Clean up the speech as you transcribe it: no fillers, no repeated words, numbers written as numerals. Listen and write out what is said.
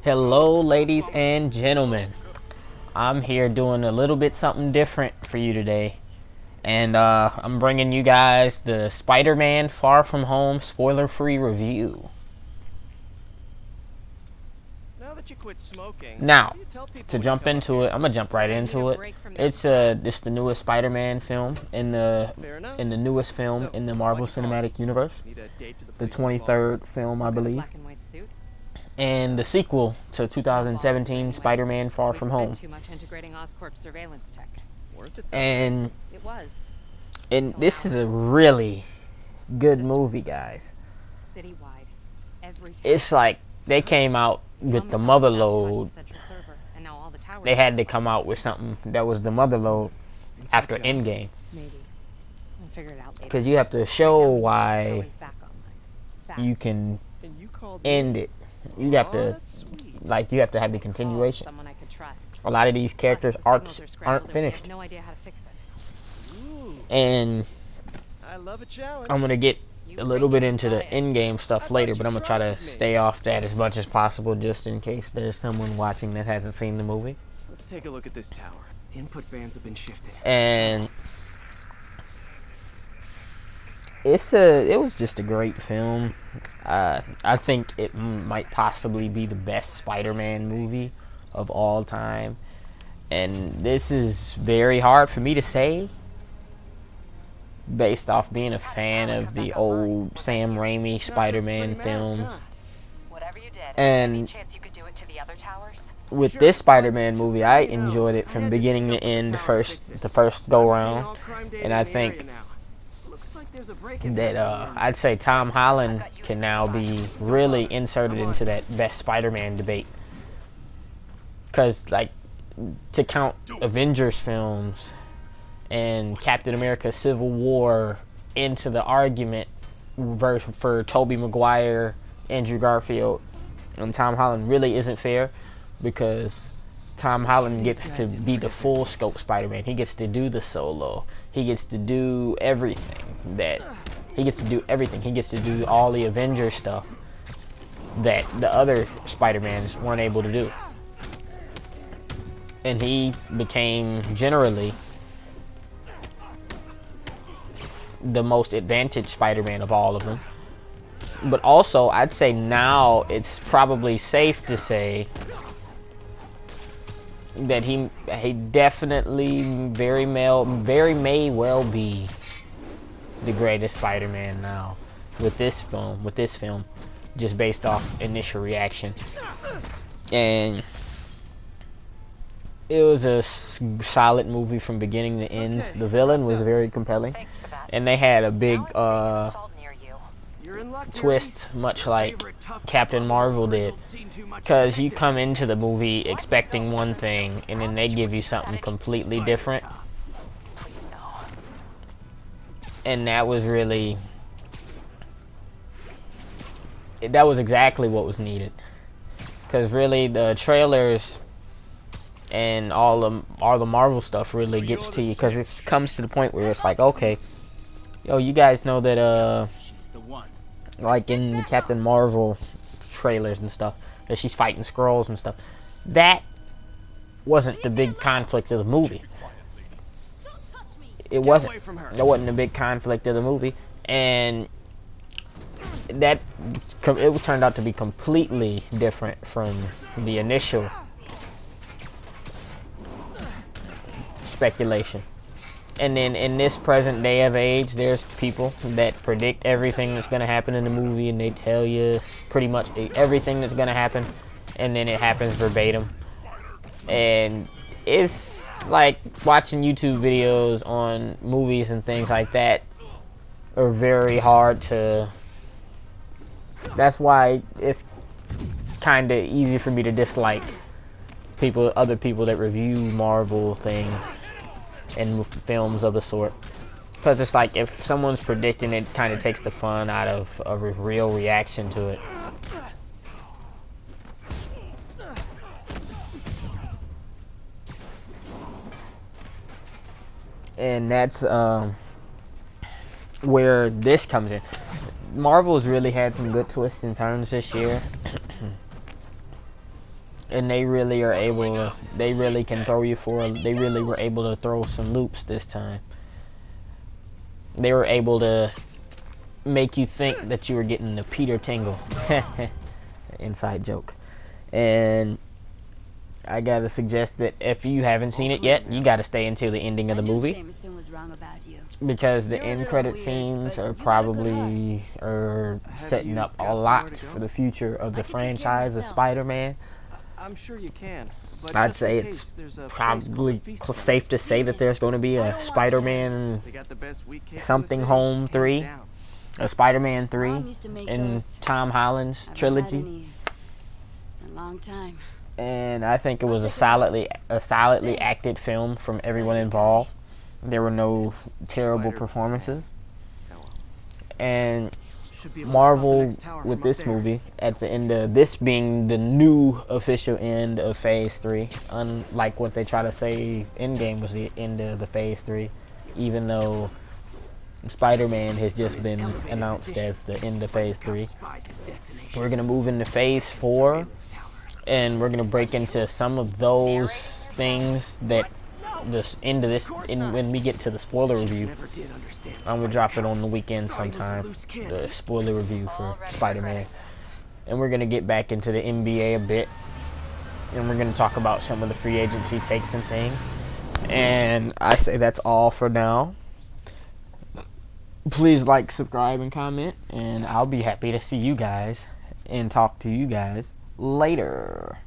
Hello, ladies and gentlemen. I'm here doing a little bit something different for you today. And I'm bringing you guys the Spider-Man Far From Home spoiler-free review. Now that you quit smoking, Now, to jump into it, I'm gonna jump right into it. It's the newest Spider-Man film in the newest film in the Marvel Cinematic Universe. The 23rd film, I believe. And the sequel to 2017 Spider-Man Far From Home. And this is a really good movie, guys. It's like they came out with the mother load. They had to come out with something that was the mother load after Endgame. Because you have to show why you can end it. You have to have the continuation. A lot of these characters' arcs aren't finished. And I'm gonna get a little bit into the in-game stuff later, but I'm gonna try to stay off that as much as possible, just in case there's someone watching that hasn't seen the movie. Let's take a look at this tower. Input bands have been shifted. And it was just a great film. I think it might possibly be the best Spider-Man movie of all time. And this is very hard for me to say, based off being a fan of the old Sam Raimi Spider-Man films. And with this Spider-Man movie, I enjoyed it from beginning to end, the first go round. And I think that I'd say Tom Holland can now be really inserted into that best Spider-Man debate. Because, like, to count Avengers films and Captain America Civil War into the argument for Tobey Maguire, Andrew Garfield, and Tom Holland really isn't fair, because Tom Holland gets to be the full scope Spider-Man. He gets to do the solo. He gets to do everything. He gets to do all the Avengers stuff that the other Spider-Mans weren't able to do. And he became generally the most advantaged Spider-Man of all of them. But also, I'd say now it's probably safe to say that he definitely very may well be the greatest Spider-Man now with this film, just based off initial reaction. And it was a solid movie from beginning to end. The villain was very compelling, and they had a big twist, much like Captain Marvel did, because you come into the movie expecting one thing, and then they give you something completely different. And that was exactly what was needed. Because really, the trailers and all the Marvel stuff really gets to you, because it comes to the point where it's like, okay, yo, you guys know that like in the Captain Marvel trailers and stuff, that she's fighting Skrulls and stuff. That wasn't the big conflict of the movie. It wasn't. That wasn't a big conflict of the movie, and it turned out to be completely different from the initial speculation. And then in this present day of age, there's people that predict everything that's going to happen in the movie, and they tell you pretty much everything that's going to happen, and then it happens verbatim. And it's like watching YouTube videos on movies and things like that are very hard to... That's why it's kind of easy for me to dislike other people that review Marvel things and films of the sort, because it's like, if someone's predicting it, kind of takes the fun out of a real reaction to it. And that's where this comes in. Marvel's really had some good twists and turns this year. and they really are able to, they really can throw you for, they really were able to throw some loops this time. They were able to make you think that you were getting the Peter Tingle. Inside joke. And I gotta suggest that if you haven't seen it yet, you gotta stay until the ending of the movie, Jameson was wrong about you. because the You're a end little credit weird, scenes but are you got a good probably setting you up got a somewhere lot to go? for the future of the I can take care of franchise of myself. Spider-Man. I'm sure you can. But I'd just say in it's case, there's a place probably called the Feast safe to say that there's going to be I a don't want Spider-Man, They got the best wheat cakes in the something city, Home hands 3, down. a Spider-Man 3, Mom used to make in those. Tom Holland's I haven't had trilogy. any in a long time. And I think it I'll was a take it out. solidly Thanks. acted film from Spider everyone guy. involved. There were no terrible Spider- performances. Oh, well. And Should be able to spot the Marvel, next tower with from up this there. movie, at the end of this being the new official end of Phase 3, unlike what they try to say Endgame was the end of the Phase 3, even though Spider-Man has just been announced as the end of Phase 3. We're going to move into Phase 4, and we're going to break into some of those things that this into this when we get to the spoiler review. Never did understand I'm gonna drop it on the weekend sometime, the spoiler review for Spider-Man, and we're gonna get back into the NBA a bit, and we're gonna talk about some of the free agency takes and things. And I say that's all for now. Please like, subscribe, and comment, and I'll be happy to see you guys and talk to you guys later.